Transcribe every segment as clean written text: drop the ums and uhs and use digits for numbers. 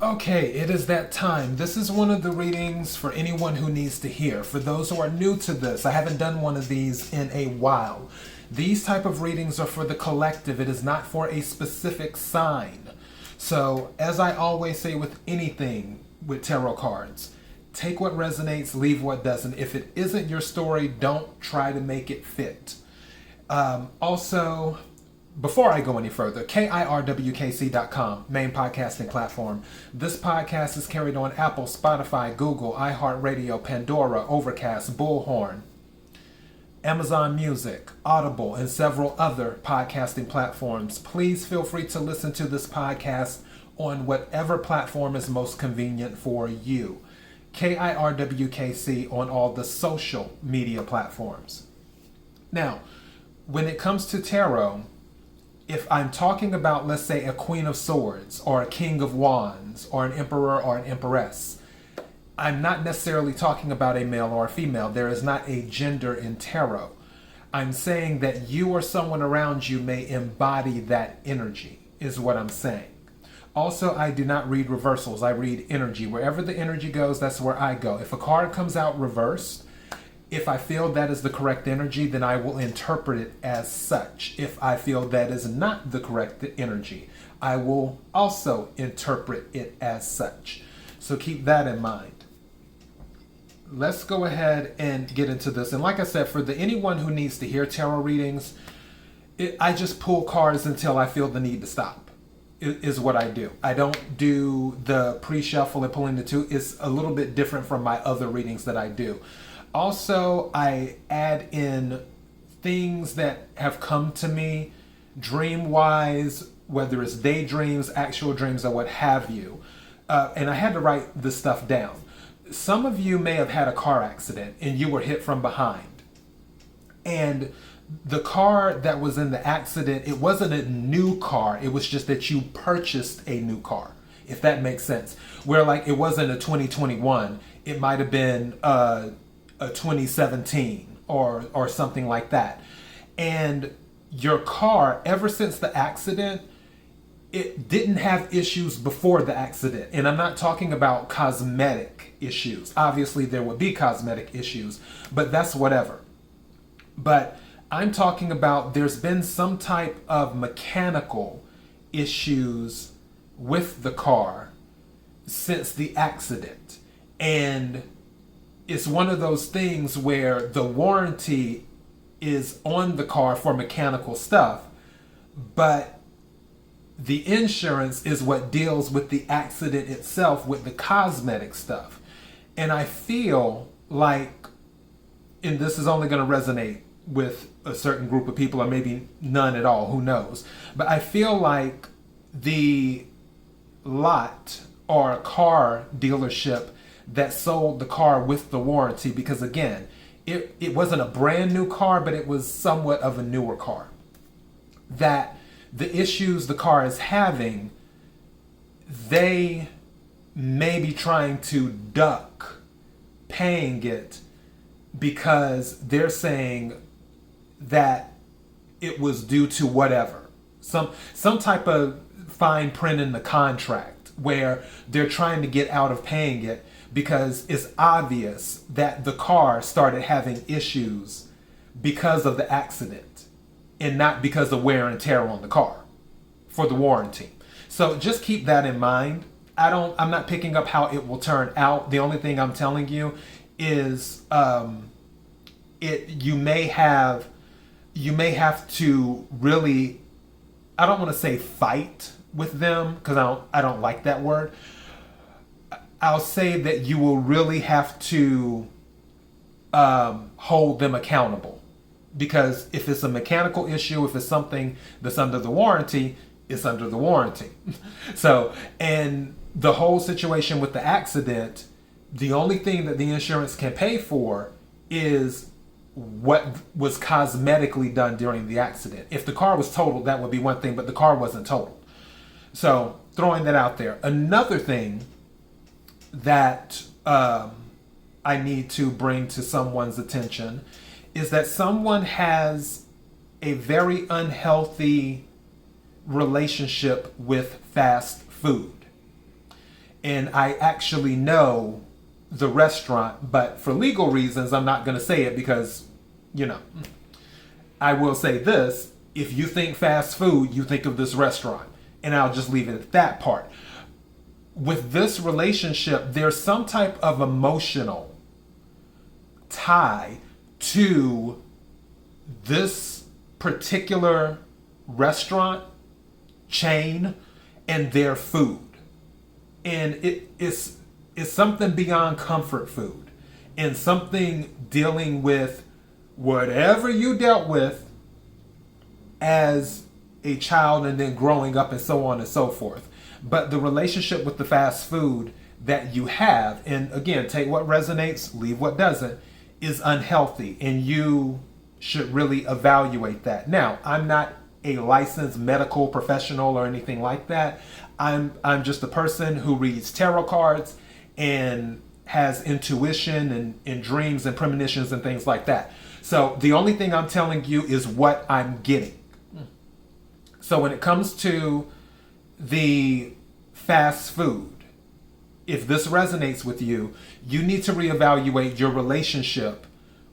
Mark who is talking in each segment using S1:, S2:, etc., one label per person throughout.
S1: Okay, it is that time. This is one of the readings for anyone who needs to hear. For those who are new to this, I haven't done one of these in a while. These type of readings are for the collective. It is not for a specific sign. So, as I always say with anything with tarot cards, take what resonates, leave what doesn't. If it isn't your story, don't try to make it fit. Also, before I go any further, KIRWKC.com, main podcasting platform. This podcast is carried on Apple, Spotify, Google, iHeartRadio, Pandora, Overcast, Bullhorn, Amazon Music, Audible, and several other podcasting platforms. Please feel free to listen to this podcast on whatever platform is most convenient for you. KIRWKC on all the social media platforms. Now, when it comes to tarot, if I'm talking about, let's say, a Queen of Swords or a King of Wands or an Emperor or an Empress, I'm not necessarily talking about a male or a female. There is not a gender in tarot. I'm saying that you or someone around you may embody that energy, is what I'm saying. Also, I do not read reversals. I read energy. Wherever the energy goes, that's where I go. If a card comes out reversed, if I feel that is the correct energy, then I will interpret it as such. If I feel that is not the correct energy, I will also interpret it as such. So keep that in mind. Let's go ahead and get into this. And like I said, for anyone who needs to hear tarot readings, I just pull cards until I feel the need to stop, is what I do. I don't do the pre-shuffle and pulling the two. It's a little bit different from my other readings that I do. Also, I add in things that have come to me dream-wise, whether it's daydreams, actual dreams, or what have you. And I had to write this stuff down. Some of you may have had a car accident and you were hit from behind. And the car that was in the accident, it wasn't a new car. It was just that you purchased a new car, if that makes sense. Where like it wasn't a 2021, it might have been a 2017 or something like that. And your car, ever since the accident, it didn't have issues before the accident. And I'm not talking about cosmetic issues. Obviously there would be cosmetic issues, but that's whatever. But I'm talking about there's been some type of mechanical issues with the car since the accident. And it's one of those things where the warranty is on the car for mechanical stuff, but the insurance is what deals with the accident itself, with the cosmetic stuff. And I feel like, and this is only going to resonate with a certain group of people, or maybe none at all, who knows, but I feel like the lot or car dealership that sold the car with the warranty, because again, it wasn't a brand new car, but it was somewhat of a newer car, that the issues the car is having, they may be trying to duck paying it because they're saying that it was due to whatever, some type of fine print in the contract where they're trying to get out of paying it because it's obvious that the car started having issues because of the accident and not because of wear and tear on the car for the warranty. So just keep that in mind. I'm not picking up how it will turn out. The only thing I'm telling you is you may have to really, I don't want to say fight with them because I don't like that word. I'll say that you will really have to hold them accountable, because if it's a mechanical issue, if it's something that's under the warranty, it's under the warranty. So, and the whole situation with the accident, the only thing that the insurance can pay for is what was cosmetically done during the accident. If the car was totaled, that would be one thing, but the car wasn't totaled. So throwing that out there. Another thing that I need to bring to someone's attention is that someone has a very unhealthy relationship with fast food. and I actually know the restaurant, but for legal reasons, I'm not going to say it because, you know, I will say this. If you think fast food, you think of this restaurant, and I'll just leave it at that part. With this relationship, there's some type of emotional tie to this particular restaurant chain and their food. And it's something beyond comfort food and something dealing with whatever you dealt with as a child and then growing up and so on and so forth. But the relationship with the fast food that you have, and again, take what resonates, leave what doesn't, is unhealthy, and you should really evaluate that. Now, I'm not a licensed medical professional or anything like that. I'm just a person who reads tarot cards and has intuition and dreams and premonitions and things like that. So the only thing I'm telling you is what I'm getting. So when it comes to the fast food, if this resonates with you, you need to reevaluate your relationship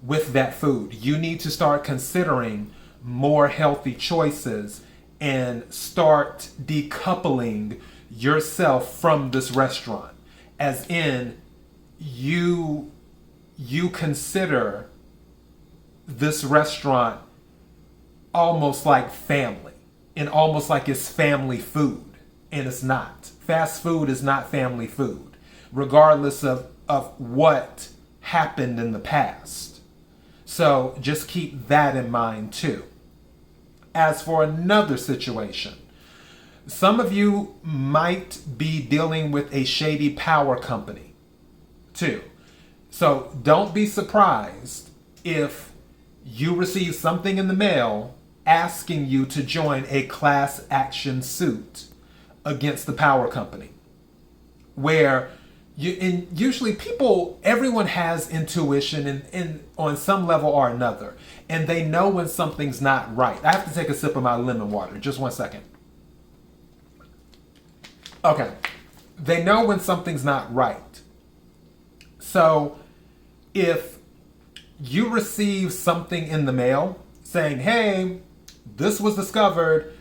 S1: with that food. You need to start considering more healthy choices and start decoupling yourself from this restaurant. As in, you consider this restaurant almost like family and almost like it's family food, and it's not. Fast food is not family food, regardless of what happened in the past. So just keep that in mind too. As for another situation, some of you might be dealing with a shady power company too. So don't be surprised if you receive something in the mail asking you to join a class action suit against the power company, where usually everyone has intuition and on some level or another, and they know when something's not right. I have to take a sip of my lemon water. Just one second. Okay. They know when something's not right. So if you receive something in the mail saying, hey, this was discovered,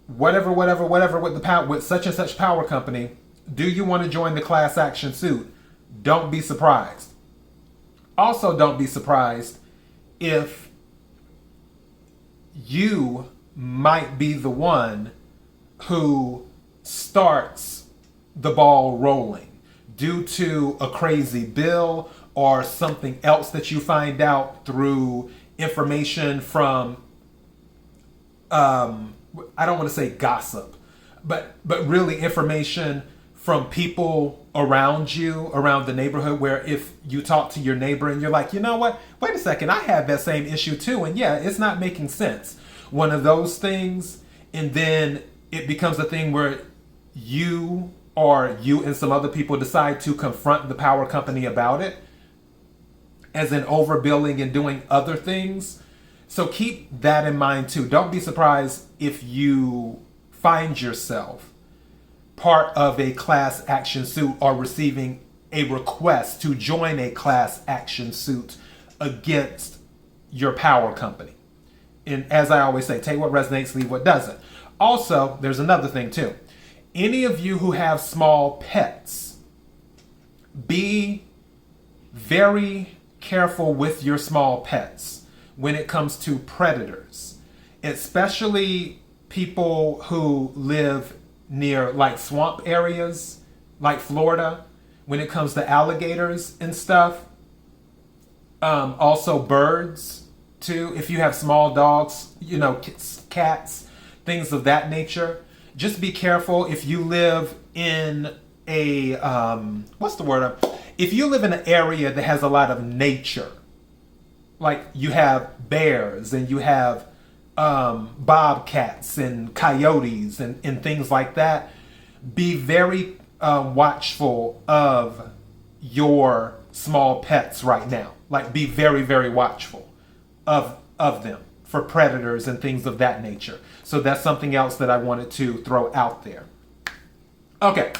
S1: whatever with such and such power company, do you want to join the class action suit? Don't be surprised. Also, don't be surprised if you might be the one who starts the ball rolling due to a crazy bill or something else that you find out through information from I don't want to say gossip, but really information from people around you, around the neighborhood, where if you talk to your neighbor and you're like, you know what, wait a second, I have that same issue too, and yeah, it's not making sense. One of those things, and then it becomes a thing where you and some other people decide to confront the power company about it, as in overbilling and doing other things. So keep that in mind too. Don't be surprised if you find yourself part of a class action suit or receiving a request to join a class action suit against your power company. And as I always say, take what resonates, leave what doesn't. Also, there's another thing too. Any of you who have small pets, be very careful with your small pets when it comes to predators, especially people who live near like swamp areas like Florida, when it comes to alligators and stuff. Also birds too. If you have small dogs, cats, things of that nature, just be careful. If you live in a if you live in an area that has a lot of nature, like you have bears and you have bobcats and coyotes and things like that, be very watchful of your small pets right now. Like, be very, very watchful of them for predators and things of that nature. So that's something else that I wanted to throw out there. Okay,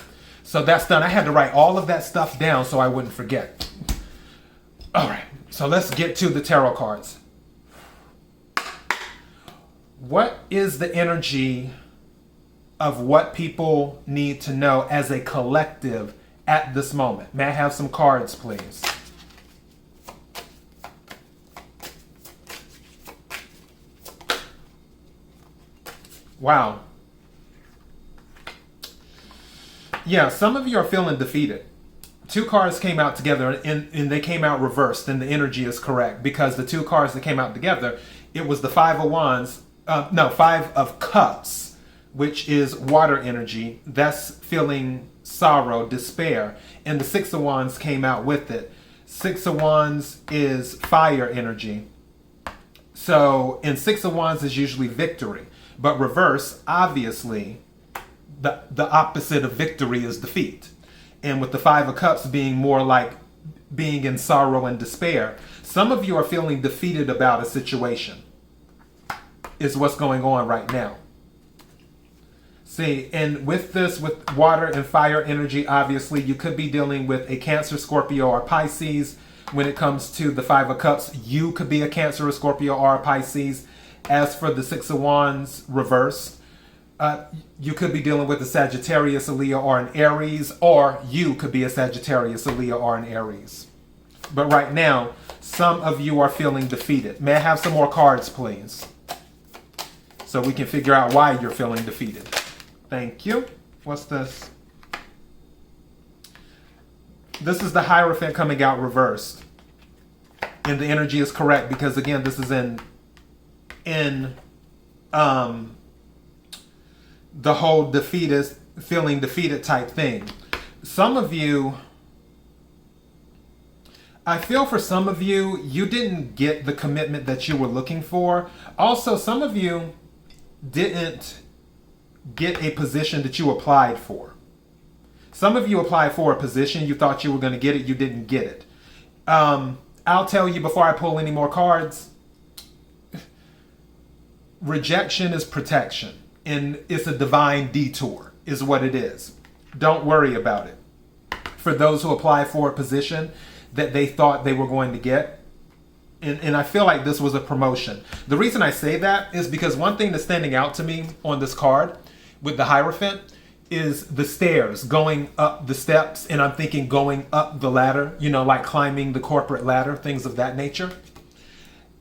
S1: So that's done. I had to write all of that stuff down so I wouldn't forget. All right, so let's get to the tarot cards. What is the energy of what people need to know as a collective at this moment? May I have some cards, please? Wow. Yeah, some of you are feeling defeated. Two cards came out together and they came out reversed, and the energy is correct because the two cards that came out together, it was the Five of Cups, which is water energy. That's feeling sorrow, despair. And the Six of Wands came out with it. Six of Wands is fire energy. So, and Six of Wands is usually victory. But reverse, obviously, the opposite of victory is defeat. And with the Five of Cups being more like being in sorrow and despair, some of you are feeling defeated about a situation, is what's going on right now. See, and with this, with water and fire energy, obviously, you could be dealing with a Cancer, Scorpio, or Pisces. When it comes to the Five of Cups, you could be a Cancer, a Scorpio, or a Pisces. As for the Six of Wands reverse, you could be dealing with a Sagittarius, a Leo, or an Aries, or you could be a Sagittarius, a Leo, or an Aries. But right now, some of you are feeling defeated. May I have some more cards, please? So we can figure out why you're feeling defeated. Thank you. What's this? This is the Hierophant coming out reversed. And the energy is correct because, again, this is in the whole defeatist, feeling defeated type thing. Some of you, I feel for some of you, you didn't get the commitment that you were looking for. Also, some of you didn't get a position that you applied for. Some of you applied for a position, you thought you were going to get it, you didn't get it. I'll tell you before I pull any more cards, rejection is protection, and it's a divine detour is what it is. Don't worry about it. For those who apply for a position that they thought they were going to get, and I feel like this was a promotion. The reason I say that is because one thing that's standing out to me on this card with the Hierophant is the stairs, going up the steps, and I'm thinking going up the ladder, you know, like climbing the corporate ladder, things of that nature.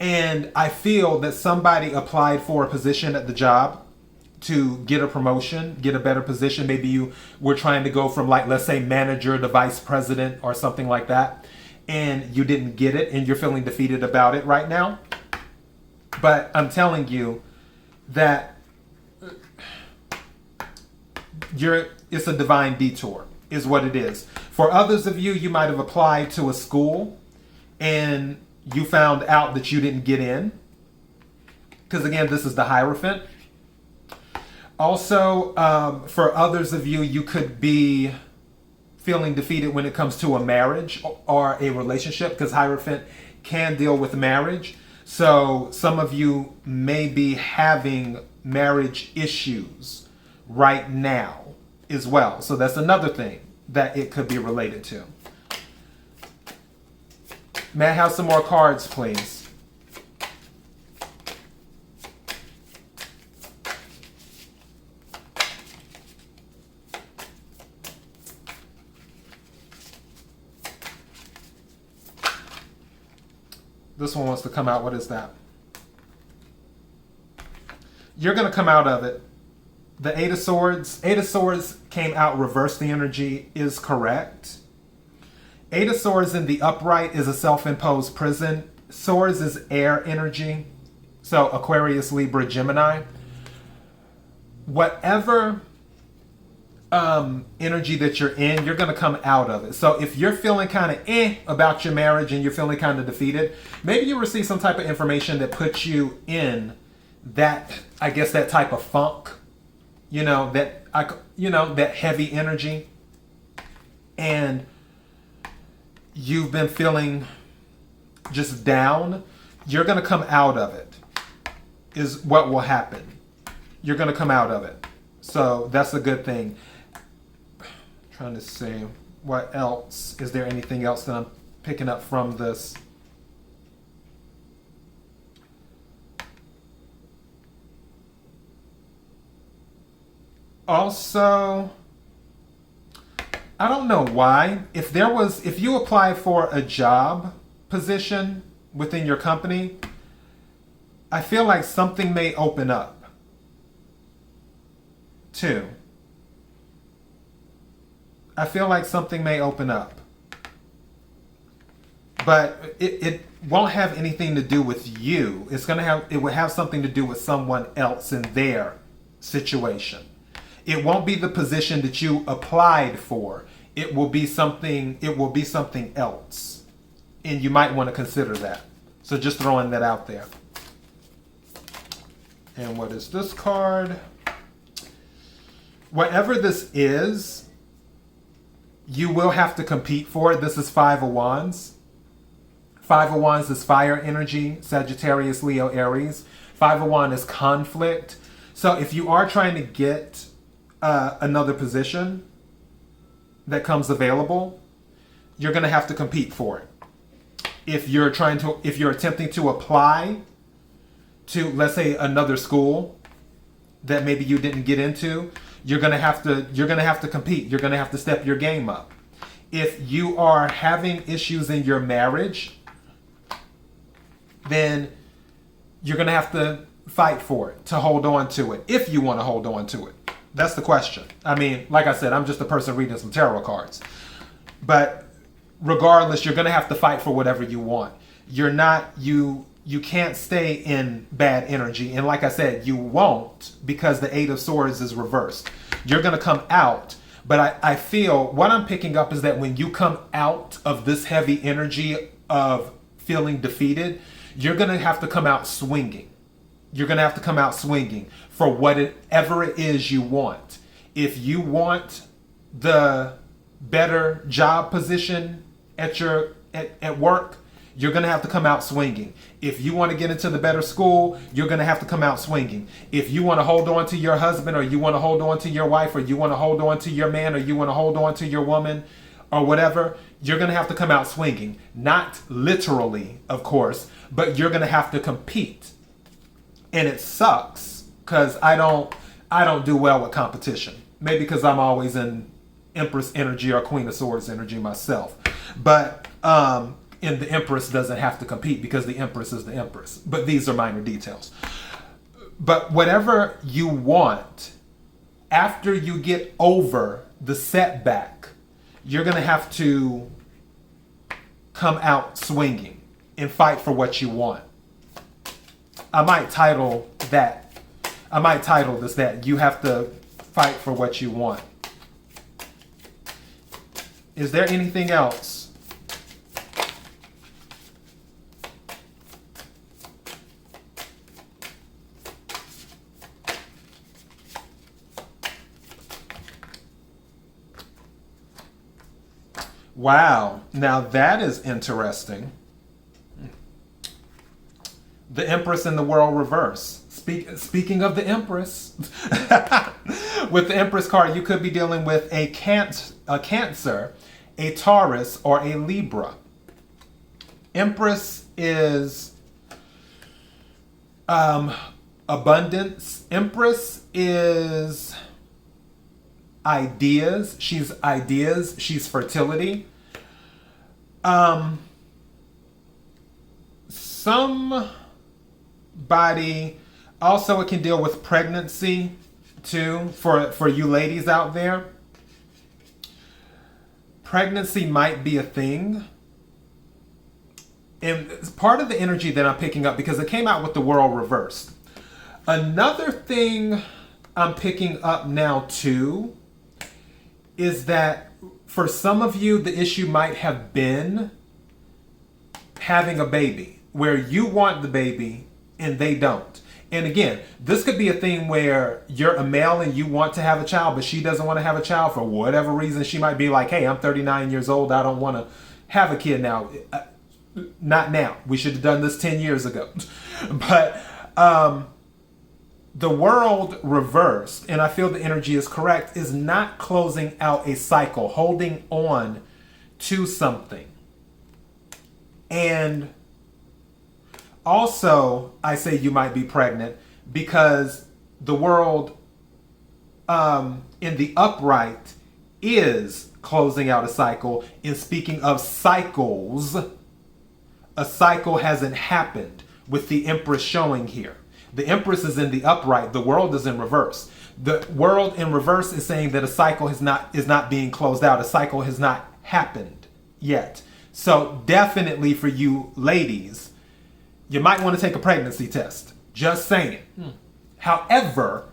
S1: And I feel that somebody applied for a position at the job to get a promotion, get a better position. Maybe you were trying to go from, like, let's say manager to vice president or something like that, and you didn't get it and you're feeling defeated about it right now. But I'm telling you that it's a divine detour is what it is. For others of you, you might have applied to a school and you found out that you didn't get in. Because again, this is the Hierophant. Also, for others of you, you could be feeling defeated when it comes to a marriage or a relationship, because Hierophant can deal with marriage. So some of you may be having marriage issues right now as well. So that's another thing that it could be related to. May I have some more cards, please? This one wants to come out. What is that? You're going to come out of it. The Eight of Swords. Eight of Swords came out reversed. The energy is correct. Eight of Swords in the upright is a self-imposed prison. Swords is air energy. So Aquarius, Libra, Gemini. Whatever energy that you're in, you're going to come out of it. So if you're feeling kind of about your marriage and you're feeling kind of defeated, maybe you receive some type of information that puts you in that, I guess, that type of funk, that heavy energy, and you've been feeling just down. You're going to come out of it is what will happen. You're going to come out of it. So that's a good thing. Trying to see what else. Is there anything else that I'm picking up from this? Also, I don't know why. If you apply for a job position within your company, I feel like something may open up too. I feel like something may open up. But it won't have anything to do with you. It will have something to do with someone else in their situation. It won't be the position that you applied for. It will be something else. And you might want to consider that. So just throwing that out there. And what is this card? Whatever this is, you will have to compete for it. This is Five of Wands. Five of Wands is fire energy, Sagittarius, Leo, Aries. Five of Wands is conflict. So if you are trying to get another position that comes available, you're going to have to compete for it. If you're attempting to apply to, let's say, another school that maybe you didn't get into, you're going to have to compete. You're going to have to step your game up. If you are having issues in your marriage, then you're going to have to fight for it, to hold on to it, if you want to hold on to it. That's the question. I mean, like I said, I'm just a person reading some tarot cards. But regardless, you're going to have to fight for whatever you want. You can't stay in bad energy. And like I said, you won't, because the Eight of Swords is reversed. You're going to come out. But I feel what I'm picking up is that when you come out of this heavy energy of feeling defeated, you're going to have to come out swinging. You're going to have to come out swinging for whatever it is you want. If you want the better job position at work, you're going to have to come out swinging. If you want to get into the better school, you're going to have to come out swinging. If you want to hold on to your husband, or you want to hold on to your wife, or you want to hold on to your man, or you want to hold on to your woman, or whatever, you're going to have to come out swinging. Not literally, of course, but you're going to have to compete. And it sucks because I don't do well with competition. Maybe because I'm always in Empress energy or Queen of Swords energy myself. But and the Empress doesn't have to compete because the Empress is the Empress. But these are minor details. But whatever you want, after you get over the setback, you're going to have to come out swinging and fight for what you want. I might title this that you have to fight for what you want. Is there anything else? Wow, now that is interesting. The Empress in the World reverse. Speaking of the Empress, with the Empress card, you could be dealing with a Cancer, a Taurus, or a Libra. Empress is abundance. Empress is ideas. She's ideas. She's fertility. Somebody, also it can deal with pregnancy too, for you ladies out there. Pregnancy might be a thing. And it's part of the energy that I'm picking up because it came out with the World reversed. Another thing I'm picking up now too is that for some of you, the issue might have been having a baby, where you want the baby and they don't. And again, this could be a thing where you're a male and you want to have a child, but she doesn't want to have a child for whatever reason. She might be like, hey, I'm 39 years old. I don't want to have a kid now. Not now. We should have done this 10 years ago. But The world reversed, and I feel the energy is correct, is not closing out a cycle, holding on to something. And also, I say you might be pregnant because the world in the upright is closing out a cycle. And speaking of cycles, a cycle hasn't happened with the Empress showing here. The Empress is in the upright. The world is in reverse. The world in reverse is saying that a cycle is not being closed out. A cycle has not happened yet. So definitely for you ladies, you might want to take a pregnancy test. Just saying. However,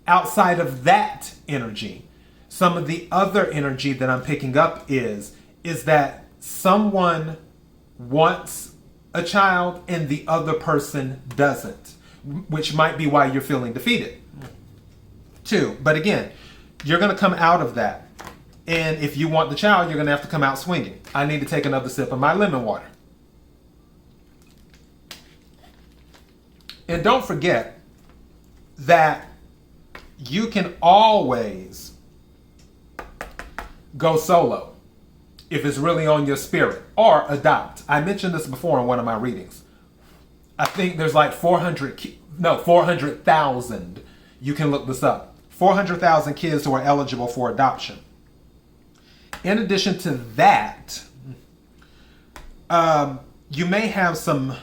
S1: outside of that energy, some of the other energy that I'm picking up is that someone wants a child and the other person doesn't, which might be why you're feeling defeated too. But again, you're going to come out of that. And if you want the child, you're going to have to come out swinging. I need to take another sip of my lemon water. And don't forget that you can always go solo if it's really on your spirit, or adopt. I mentioned this before in one of my readings. I think there's like 400,000. You can look this up. 400,000 kids who are eligible for adoption. In addition to that, you may have some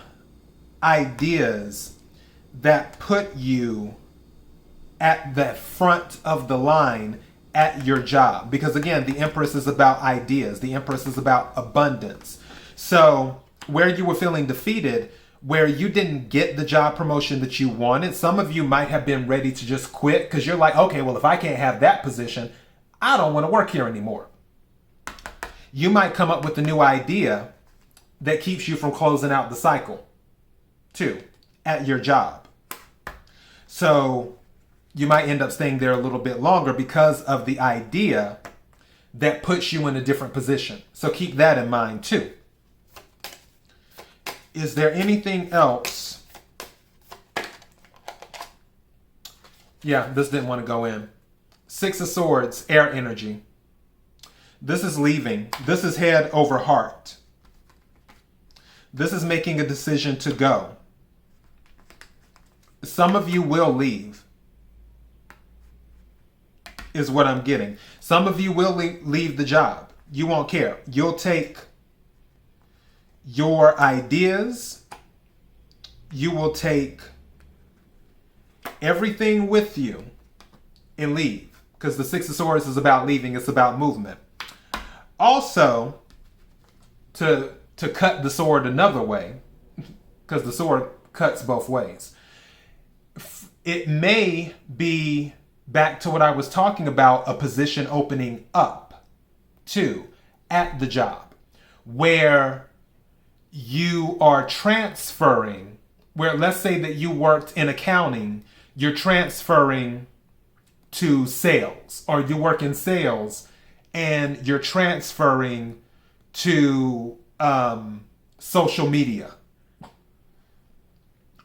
S1: ideas that put you at the front of the line at your job. Because again, the Empress is about ideas. The Empress is about abundance. So where you were feeling defeated, where you didn't get the job promotion that you wanted, some of you might have been ready to just quit because you're like, okay, well, if I can't have that position, I don't want to work here anymore. You might come up with a new idea that keeps you from closing out the cycle too at your job. So you might end up staying there a little bit longer because of the idea that puts you in a different position. So keep that in mind too. Is there anything else? Yeah, this didn't want to go in. Six of Swords, air energy. This is leaving. This is head over heart. This is making a decision to go. Some of you will leave, is what I'm getting. Some of you will leave the job. You won't care. You'll take your ideas. You will take everything with you and leave. Because the Six of Swords is about leaving. It's about movement. Also, to cut the sword another way, because the sword cuts both ways. It may be back to what I was talking about, a position opening up too at the job where you are transferring, where let's say that you worked in accounting, you're transferring to sales, or you work in sales and you're transferring to social media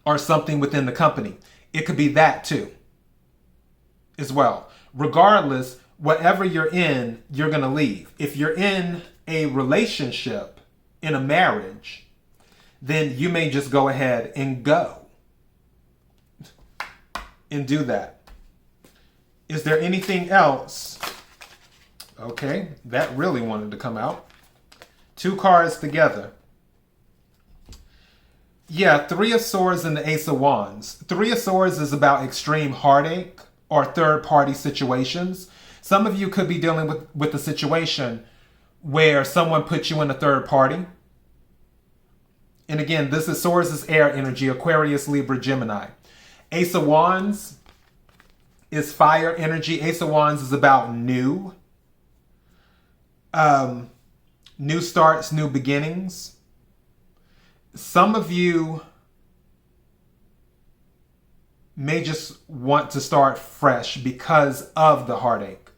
S1: or something within the company. It could be that too as well. Regardless, whatever you're in, you're going to leave. If you're in a relationship, in a marriage, then you may just go ahead and go and do that. Is there anything else? Okay, that really wanted to come out. Two cards together. Yeah, Three of Swords and the Ace of Wands. Three of Swords is about extreme heartache or third-party situations. Some of you could be dealing with a situation where someone put you in a third party. And again, this is Swords is air energy, Aquarius, Libra, Gemini. Ace of Wands is fire energy. Ace of Wands is about new starts, new beginnings. Some of you may just want to start fresh because of the heartache.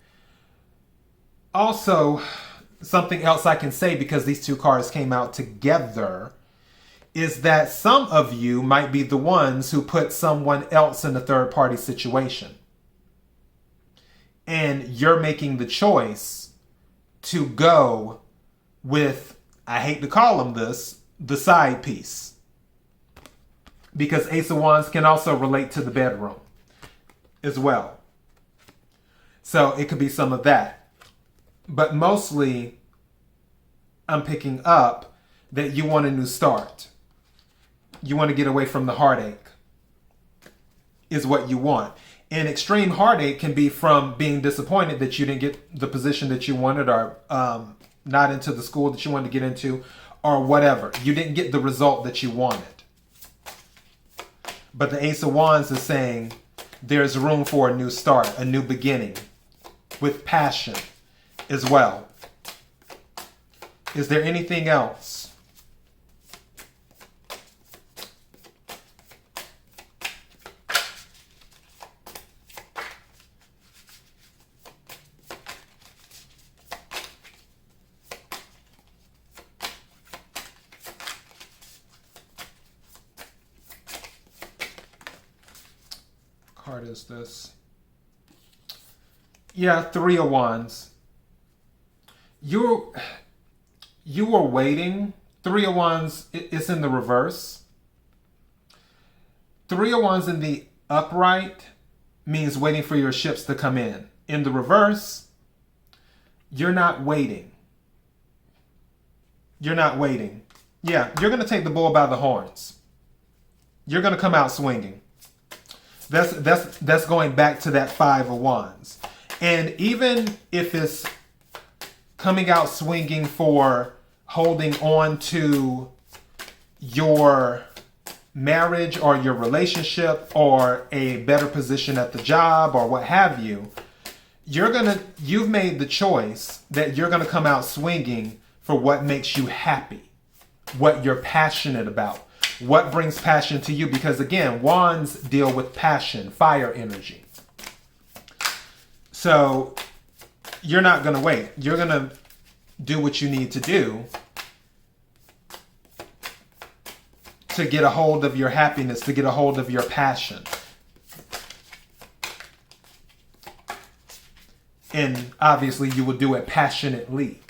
S1: Also, something else I can say, because these two cards came out together, is that some of you might be the ones who put someone else in a third-party situation. And you're making the choice to go with, I hate to call them this, the side piece. Because Ace of Wands can also relate to the bedroom as well. So it could be some of that. But mostly, I'm picking up that you want a new start. You want to get away from the heartache, is what you want. And extreme heartache can be from being disappointed that you didn't get the position that you wanted, or not into the school that you wanted to get into, or whatever. You didn't get the result that you wanted. But the Ace of Wands is saying there's room for a new start, a new beginning, with passion as well. Is there anything else? Card is this? Yeah, Three of Wands. You were waiting. Three of Wands is in the reverse. Three of Wands in the upright means waiting for your ships to come in. In the reverse, you're not waiting. You're not waiting. Yeah, you're going to take the bull by the horns. You're going to come out swinging. That's going back to that Five of Wands. And even if it's coming out swinging for holding on to your marriage or your relationship or a better position at the job or what have you, you've made the choice that you're going to come out swinging for what makes you happy, what you're passionate about. What brings passion to you? Because again, wands deal with passion, fire energy. So you're not going to wait. You're going to do what you need to do to get a hold of your happiness, to get a hold of your passion. And obviously you will do it passionately.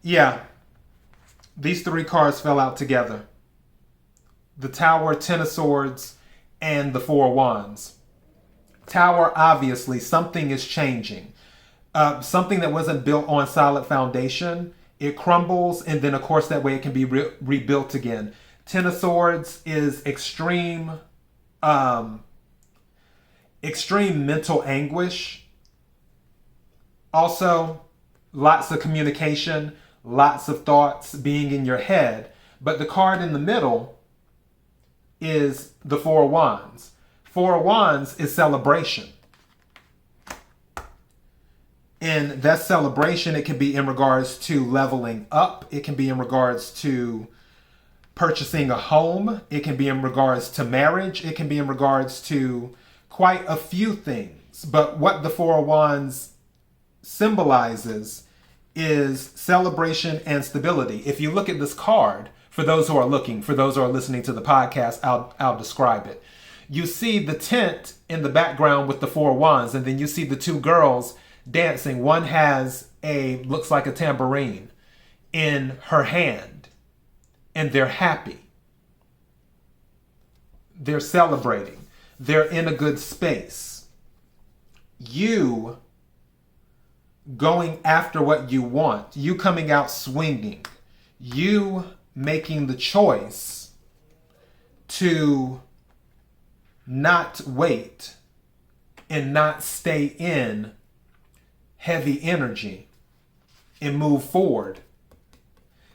S1: Yeah, these three cards fell out together. The Tower, Ten of Swords, and the Four of Wands. Tower, obviously, something is changing. Something that wasn't built on solid foundation, it crumbles, and then, of course, that way it can be rebuilt again. Ten of Swords is extreme mental anguish. Also, lots of communication, lots of thoughts being in your head. But the card in the middle is the Four of Wands. Four of Wands is celebration. And that celebration, it can be in regards to leveling up. It can be in regards to purchasing a home. It can be in regards to marriage. It can be in regards to quite a few things. But what the Four of Wands symbolizes is celebration and stability. If you look at this card, for those who are looking, for those who are listening to the podcast, I'll describe it. You see the tent in the background with the Four of Wands, and then you see the two girls dancing. One has looks like a tambourine in her hand, and they're happy. They're celebrating. They're in a good space. You going after what you want, you coming out swinging, you making the choice to not wait and not stay in heavy energy and move forward.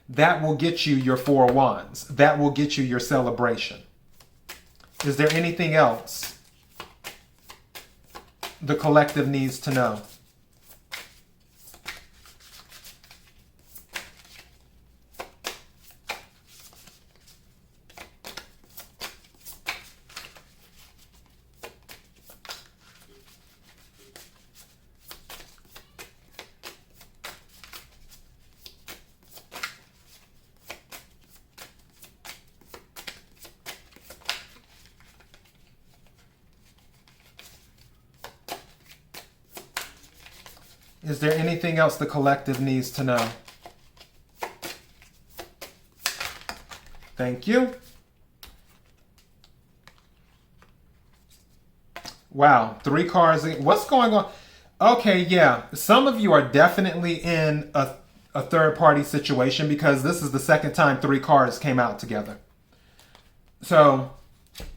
S1: That will get you your Four of Wands. That will get you your celebration. Is there anything else the collective needs to know? Is there anything else the collective needs to know? Thank you. Wow, 3 cards. What's going on? Okay, yeah. Some of you are definitely in a third-party situation because this is the second time 3 cards came out together. So,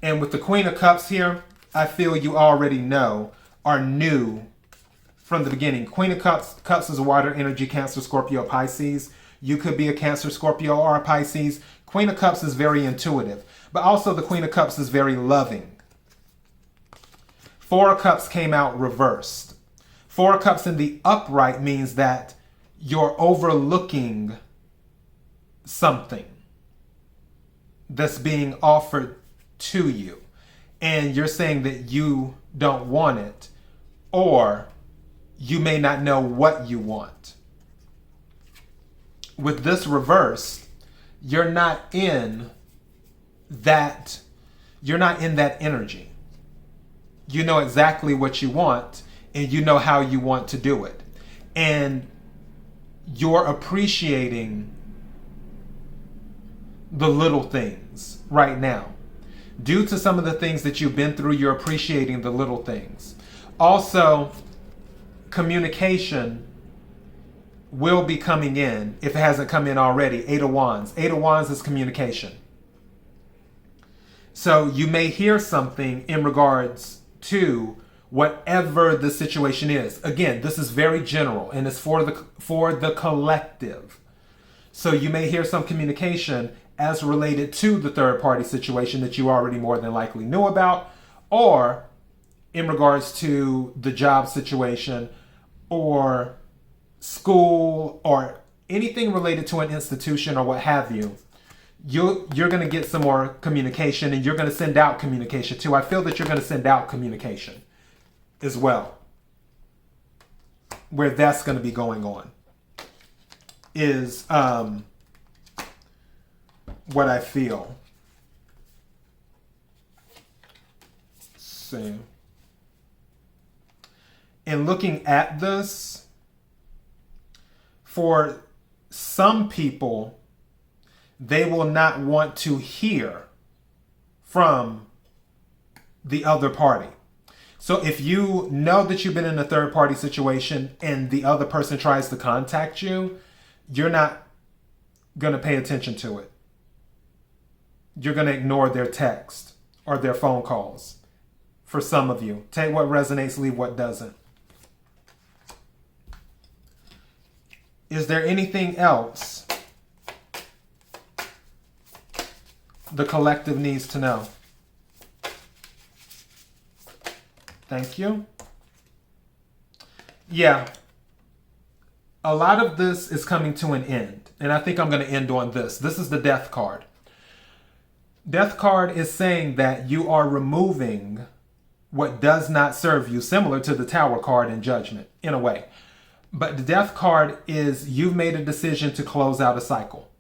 S1: and with the Queen of Cups here, I feel you already know are new from the beginning. Queen of Cups is a water energy, Cancer, Scorpio, Pisces. You could be a Cancer, Scorpio, or a Pisces. Queen of Cups is very intuitive, but also the Queen of Cups is very loving. 4 of Cups came out reversed. 4 of Cups in the upright means that you're overlooking something that's being offered to you. And you're saying that you don't want it, or you may not know what you want. With this reversed, you're not in that energy. You know exactly what you want, and you know how you want to do it. And you're appreciating the little things right now. Due to some of the things that you've been through, you're appreciating the little things. Also, communication will be coming in if it hasn't come in already. 8 of Wands. 8 of Wands is communication. So you may hear something in regards to whatever the situation is. Again, this is very general and it's for the collective. So you may hear some communication as related to the third party situation that you already more than likely knew about, or in regards to the job situation or school or anything related to an institution or what have you. You're going to get some more communication, and you're going to send out communication too. I feel that you're going to send out communication as well. Where that's going to be going on is what I feel. See. In looking at this, for some people, they will not want to hear from the other party. So if you know that you've been in a third party situation and the other person tries to contact you, you're not going to pay attention to it. You're going to ignore their text or their phone calls. For some of you, take what resonates, leave what doesn't. Is there anything else the collective needs to know? Thank you. Yeah. A lot of this is coming to an end. And I think I'm going to end on this. This is the Death card. Death card is saying that you are removing what does not serve you, similar to the Tower card in Judgment, in a way. But the Death card is you've made a decision to close out a cycle,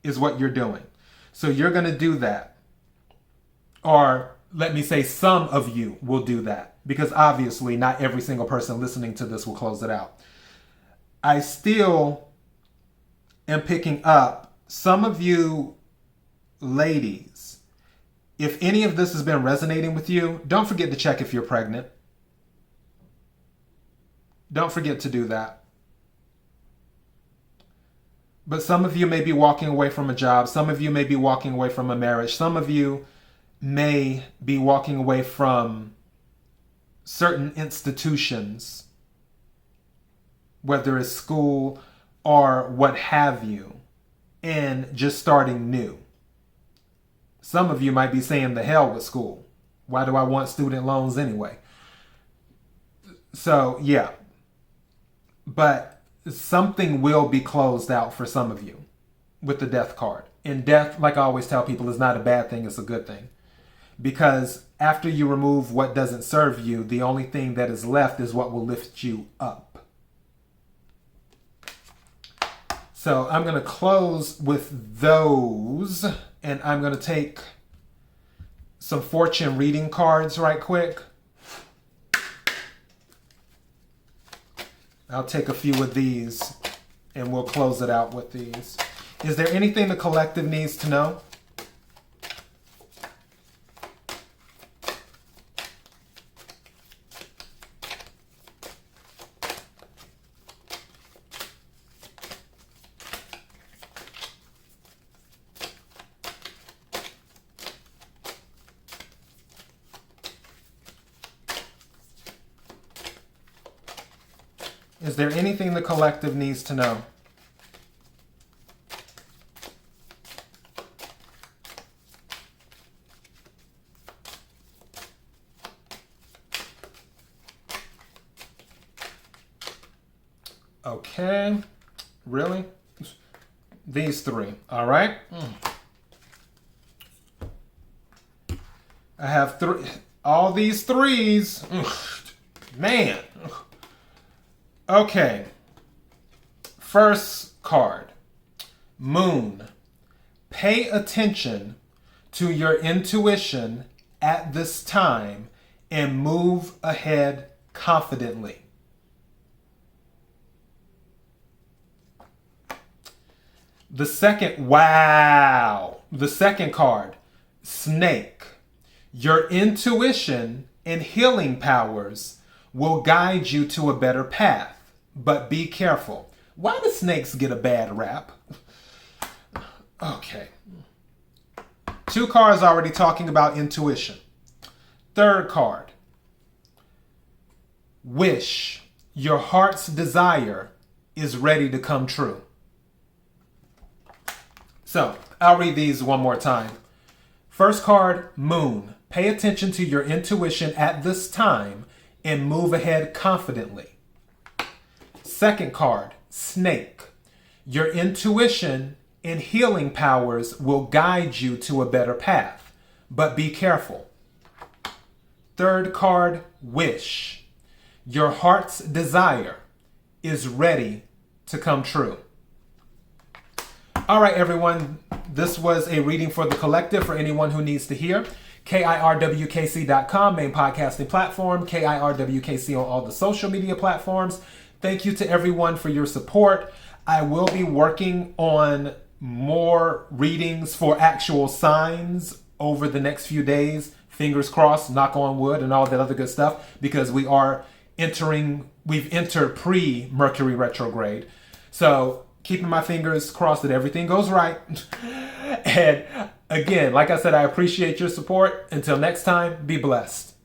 S1: is what you're doing. So you're going to do that. Or let me say some of you will do that, because obviously not every single person listening to this will close it out. I still am picking up some of you ladies. If any of this has been resonating with you, don't forget to check if you're pregnant. Don't forget to do that. But some of you may be walking away from a job. Some of you may be walking away from a marriage. Some of you may be walking away from certain institutions, whether it's school or what have you, and just starting new. Some of you might be saying, the hell with school. Why do I want student loans anyway? So, yeah. But something will be closed out for some of you with the Death card. And death, like I always tell people, is not a bad thing, it's a good thing. Because after you remove what doesn't serve you, the only thing that is left is what will lift you up. So I'm going to close with those, and I'm going to take some fortune reading cards right quick. I'll take a few of these and we'll close it out with these. Is there anything the collective needs to know? Is there anything the collective needs to know? Okay, really? These three, all right? I have all these threes. Man. Okay, first card, Moon. Pay attention to your intuition at this time and move ahead confidently. The second card, Snake. Your intuition and healing powers will guide you to a better path. But be careful. Why do snakes get a bad rap? Okay. 2 cards already talking about intuition. Third card. Wish. Your heart's desire is ready to come true. So, I'll read these one more time. First card, Moon. Pay attention to your intuition at this time and move ahead confidently. Second card, Snake. Your intuition and healing powers will guide you to a better path, but be careful. Third card, Wish. Your heart's desire is ready to come true. All right, everyone. This was a reading for the collective for anyone who needs to hear. KIRWKC.com, main podcasting platform. KIRWKC on all the social media platforms. Thank you to everyone for your support. I will be working on more readings for actual signs over the next few days. Fingers crossed, knock on wood, and all that other good stuff, because we've entered pre-Mercury retrograde. So keeping my fingers crossed that everything goes right. And again, like I said, I appreciate your support. Until next time, be blessed.